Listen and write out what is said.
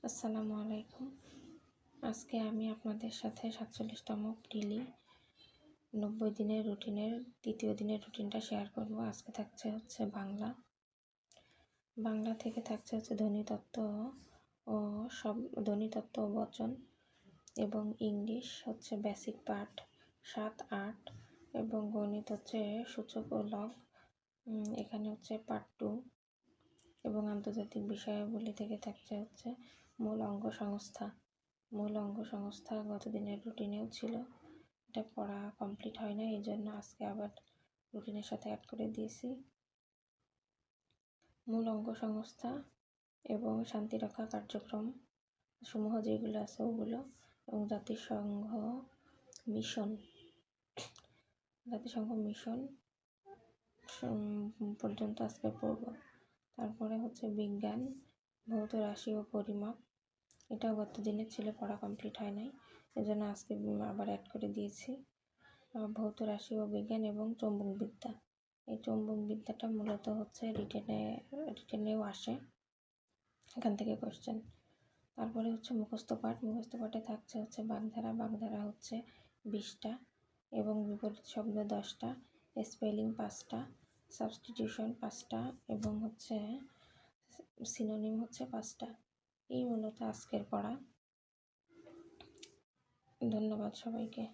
আসসালামু আলাইকুম। আজকে আমি আপনাদের সাথে 47তম প্রিলি 90 দিনের রুটিনের দ্বিতীয় দিনের রুটিনটা শেয়ার করব। আজকে থাকছে হচ্ছে বাংলা থেকে থাকছে হচ্ছে ধ্বনিতত্ত্ব ও ধ্বনিতত্ত্ব ও বচন, এবং ইংলিশ হচ্ছে বেসিক পার্ট 7, 8, এবং গণিত হচ্ছে সূচক ও লগ। এখানে হচ্ছে পার্ট 2, এবং আন্তর্জাতিক বিষয়াবলী থেকে থাকছে হচ্ছে মূল অঙ্গ সংস্থা গত দিনের রুটিনেও ছিল, এটা পড়া কমপ্লিট হয় না, এই জন্য আজকে আবার রুটিনের সাথে অ্যাড করে দিয়েছি। মূল অঙ্গ সংস্থা এবং শান্তিরক্ষা কার্যক্রম সমূহ যেগুলো আছে ওগুলো, এবং জাতিসংঘ মিশন পর্যন্ত আজকে পড়ব। তারপরে হচ্ছে বিজ্ঞান, ভৌত রাশি ও পরিমাপ, এটাও গত দিনে ছিল, পড়া কমপ্লিট হয় নাই, এজন্য আজকে আবার অ্যাড করে দিয়েছি। ভৌত রাশি ও বিজ্ঞান এবং চৌম্বক বিদ্যা, এই চৌম্বক বিদ্যাটা মূলত হচ্ছে রিটেনেও আসে, এখান থেকে কোশ্চেন। তারপরে হচ্ছে মুখস্থ পাঠে থাকছে হচ্ছে বাগধারা হচ্ছে 20টা, এবং বিপরীত শব্দ 10টা, স্পেলিং 5টা, সাবস্টিটিউশন 5টা, এবং হচ্ছে সিনোনিম হচ্ছে 5টা। এই মূলত আজকের পড়া। ধন্যবাদ সবাইকে।